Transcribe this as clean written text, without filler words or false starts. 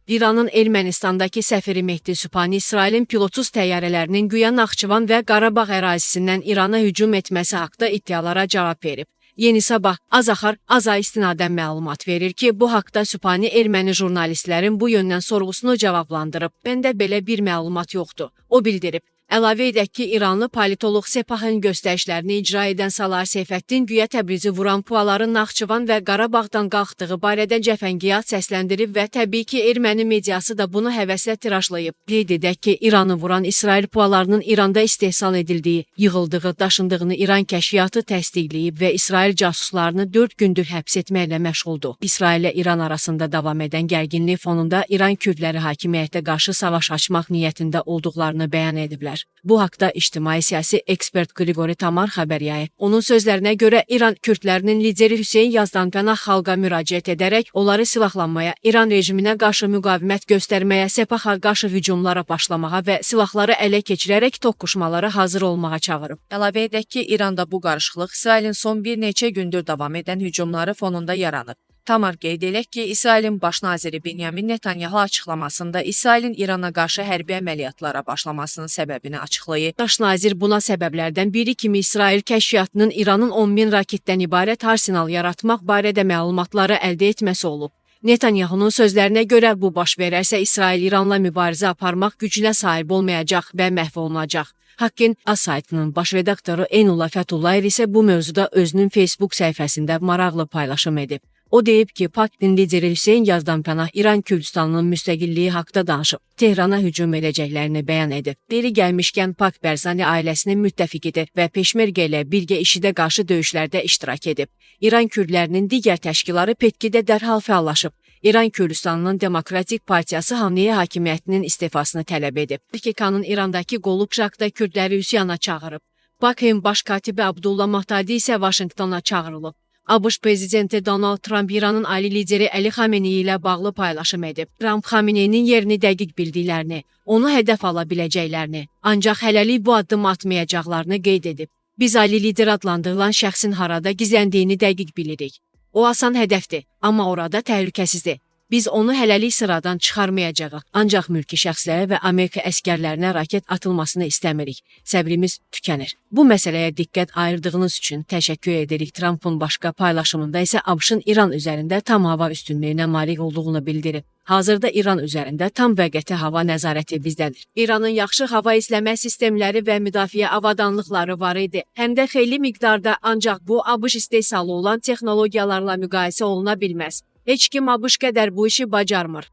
İranın Ermənistandakı səfiri Mehdi Sübhani İsrailin pilotsuz təyyarələrinin güya Naxçıvan və Qarabağ ərazisindən İrana hücum etməsi haqda iddialara cavab verib. Yeni Sabah Azaxar Aza istinadən məlumat verir ki, bu haqda Sübhani erməni jurnalistlərin bu yöndən sorğusunu cavablandırıb. Məndə belə bir məlumat yoxdur. O bildirib. Əlavə edək ki, İranlı politoloq Sepahın göstərişlərini icra edən Salar Seyfəddin güya Təbrizi vuran puaların Naxçıvan və Qarabağdan qalxdığı barədə cəfəngiyat səsləndirib və təbii ki, erməni mediası da bunu həvəslə tirajlayıb. Qeyd edək ki, İranı vuran İsrail pualarının İranda istehsal edildiyi, yığıldığı, daşındığını İran kəşfiyyatı təsdiqləyib və İsrail casuslarını 4 gündür həbs etməklə məşğuldur. İsrail ilə İran arasında davam edən gərginlik fonunda İran kürdləri hakimiyyətə qarşı savaş açmaq niyyətində olduqlarını bəyan ediblər. Bu haqda ictimai-siyasi ekspert Qriqori Tamar xəbər yayıb. Onun sözlərinə görə İran kürdlərinin lideri Hüseyn Yazdanpənah xalqa müraciət edərək onları silahlanmaya, İran rejiminə qarşı müqavimət göstərməyə, Sepaha qarşı hücumlara başlamağa və silahları ələ keçirərək toqquşmalara hazır olmağa çağırıb. Əlavə edək ki, İranda bu qarışıqlıq İsrailin son bir neçə gündür davam edən hücumları fonunda yaranıb. Tamar qeyd edək ki, İsrailin baş naziri Benyamin Netanyahu açıqlamasında İsrailin İrana qarşı hərbi əməliyyatlara başlamasının səbəbini açıqlayıb. Baş nazir buna səbəblərdən biri kimi İsrail kəşfiyyatının İranın 10.000 raketdən ibarət arsenal yaratmaq barədə məlumatları əldə etməsi olub. Netanyahunun sözlərinə görə bu baş verərsə İsrail İranla mübarizə aparmaq gücünə sahib olmayacaq və məhv olunacaq. Haqqın A saytının baş redaktoru Enullah Fətullah isə bu mövzuda özünün Facebook səhifəsində maraqlı paylaşım edib. O deyib ki, Paktin lideri Hüseyn Yazdanpənah İran Kürdistanının müstəqilliyi haqda danışıb, Tehrana hücum edəcəklərini bəyan edib. Biri gəlmişkən Pak Bərzani ailəsinin müttəfiqidir və Peşmergə ilə birgə IŞİDə qarşı döyüşlərdə iştirak edib. İran kürdlərinin digər təşkilatları Petkidə dərhal fəallaşıb. İran Kürdistanının Demokratik Partiyası Haniye hakimiyyətinin istifasını tələb edib. PKK-nın İrandakı qolu Pşakda kürdləri üsyana çağırıb. Bakın baş katibi Abdullah Mahtadi isə Vaşinqtona çağırılıb. ABŞ prezidenti Donald Trump İranın ali lideri Əli Xameneyi ilə bağlı paylaşım edib. Trump Xameneyinin yerini dəqiq bildiklərini, onu hədəf ala biləcəklərini, ancaq hələlik bu addım atmayacaqlarını qeyd edib. Biz ali lider adlandırılan şəxsin harada gizləndiyini dəqiq bilirik. O asan hədəfdir, amma orada təhlükəsizdir. Biz onu hələlik sıradan çıxarmayacağıq, ancaq mülki şəxslərə və Amerika əskərlərinə raket atılmasını istəmirik. Səbrimiz tükənir. Bu məsələyə diqqət ayırdığınız üçün təşəkkür edirik. Trump'ın başqa paylaşımında isə ABŞ-ın İran üzərində tam hava üstünlüyünə malik olduğunu bildirib. Hazırda İran üzərində tam və qəti hava nəzarəti bizdədir. İranın yaxşı hava izləmə sistemləri və müdafiə avadanlıqları var idi. Həm də xeyli miqdarda, ancaq bu ABŞ istehsalı olan texnologiyalarla müqayisə oluna bilməz. Heç kim ABŞ qədər bu işi bacarmır.